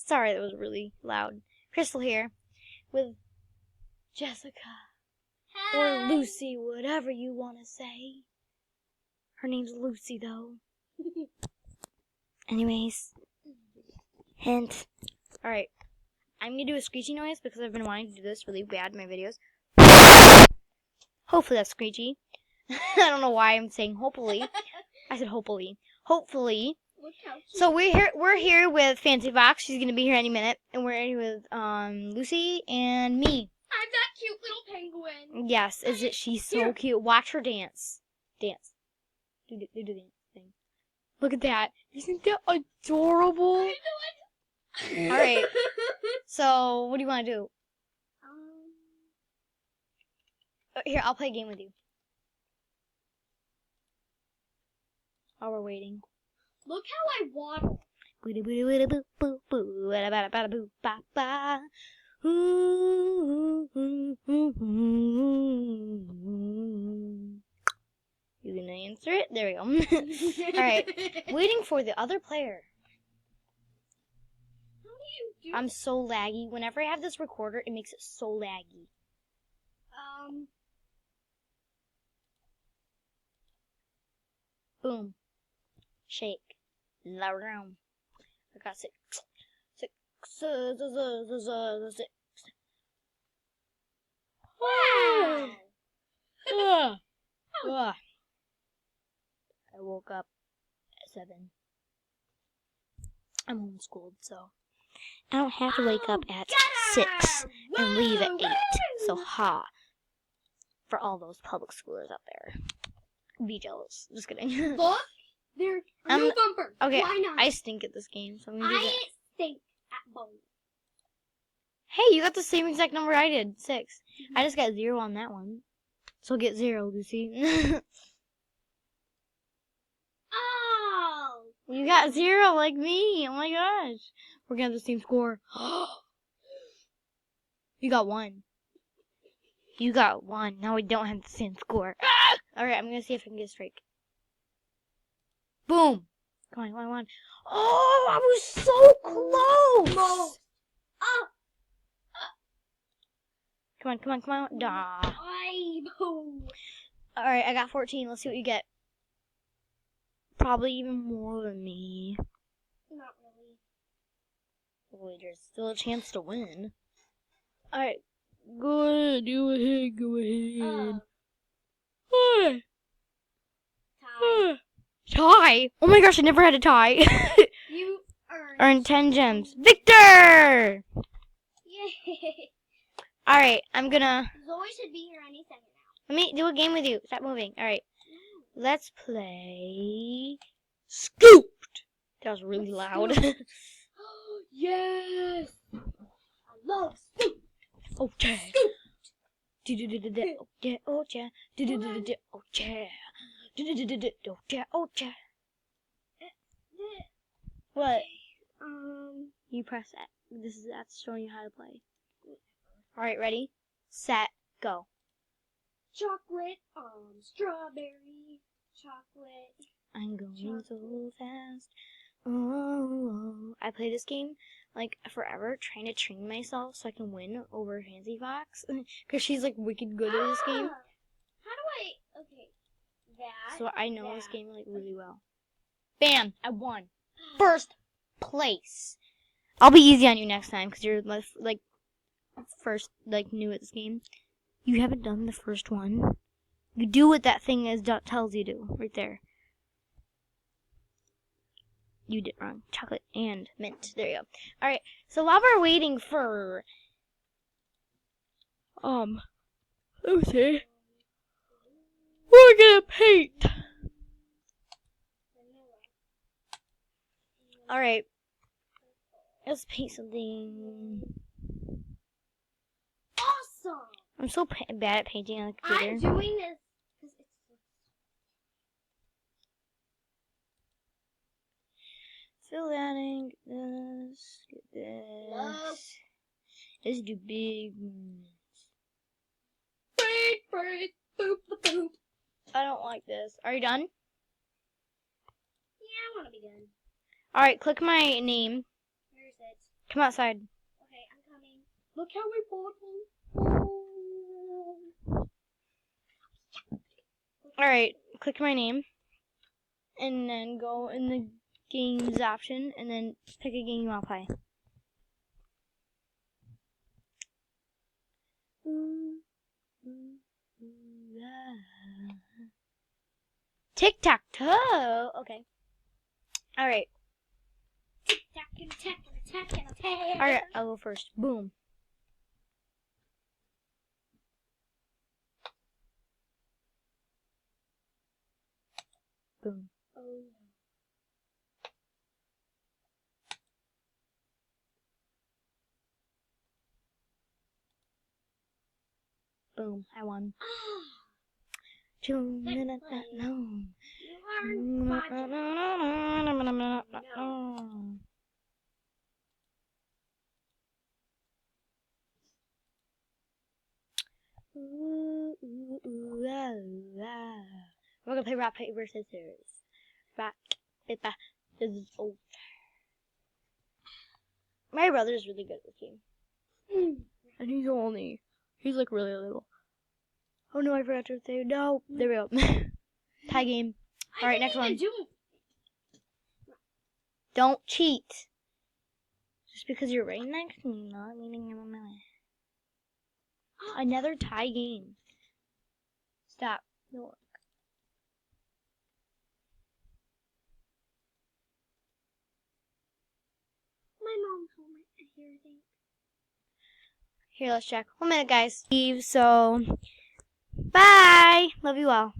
Sorry, that was really loud. Crystal here with Jessica. Or Lucy, whatever you want to say. Her name's Lucy, though. Anyways. Hint. Alright. I'm going to do a screechy noise because I've been wanting to do this really bad in my videos. Hopefully that's screechy. I don't know why I'm saying hopefully. I said hopefully. Hopefully. So we're here with Fancy Fox. She's gonna be here any minute, and we're here with Lucy and me. I'm that cute little penguin. Yes, she's so cute. Watch her dance. Dance. Do the dance thing. Look at that. Isn't that adorable? All right. So what do you want to do? Here, I'll play a game with you. While we're waiting. Look how I waddle. You gonna answer it? There we go. Alright. Waiting for the other player. How do you do? I'm so laggy. Whenever I have this recorder, it makes it so laggy. Boom. Shake. Loud round. I got six. Wow. I woke up at 7. I'm homeschooled, so I don't have to wake up at 6 and leave at 8. So ha. For all those public schoolers out there. Be jealous. Just kidding. Look, there are no bumpers. Okay, Why not? I stink at this game, so I'm gonna do that. I stink at both. Hey, you got the same exact number I did, 6. I just got 0 on that one. So get 0, Lucy. Oh! You got 0 like me. Oh my gosh. We're gonna have the same score. You got 1. You got 1. Now we don't have the same score. Alright, I'm gonna see if I can get a strike. Boom! Come on. Oh, I was so close! Come on. Duh. Alright, I got 14. Let's see what you get. Probably even more than me. Not really. Wait, there's still a chance to win. Alright. Go ahead. Go ahead. Tie? Oh my gosh, I never had a tie. You Earned 10 gems. Victor! Yay! Alright, I'm gonna... Zoe should be here any second now. Let me do a game with you. Stop moving. Alright. Let's play... Scooped! That was really loud. Yes! I love Scoop! Oh, yeah. Oh, yeah. Oh, yeah. Oh, yeah. Oh, yeah. What? You press that. That's showing you how to play. Alright, ready? Set, go. Chocolate, strawberry, chocolate. I'm going so fast. Oh, I play this game like forever, trying to train myself so I can win over Fancy Fox, because she's like wicked good at this game. How do I? Okay, that. So I know this game like really well. Bam! I won. First place. I'll be easy on you next time because you're like first, like new at this game. You haven't done the first one. You do what that thing tells you to, right there. You did wrong. Chocolate and mint. There you go. Alright, so while we're waiting for... Lucy, we're gonna paint. Alright. Let's paint something. Awesome! I'm so bad at painting on the computer. I'm doing this. Fill that ink. This. Get this. Nope. Let's do big ones. Break, boop, boop. I don't like this. Are you done? Yeah, I want to be done. Alright, click my name. Where is it? Come outside. Okay, I'm coming. Look how important. Alright, click my name. And then go in the games option and then pick a game you want to play. Tic-tac-toe. Okay. Alright. Alright, I'll go first. Boom. Boom. Oh, Boom. I won. You We're gonna play rock, paper, scissors. Rock, paper, scissors. Oh. My brother's really good at this game. And he's like really little. Oh no, I forgot to say, no. There we go. Tie game. Alright, next one. Don't cheat. Just because you're right next to me, not meaning I'm a minute. Another tie game. Stop. No. My mom's home here, I think. Here, let's check. 1 minute, guys. Leave, so bye. Love you all.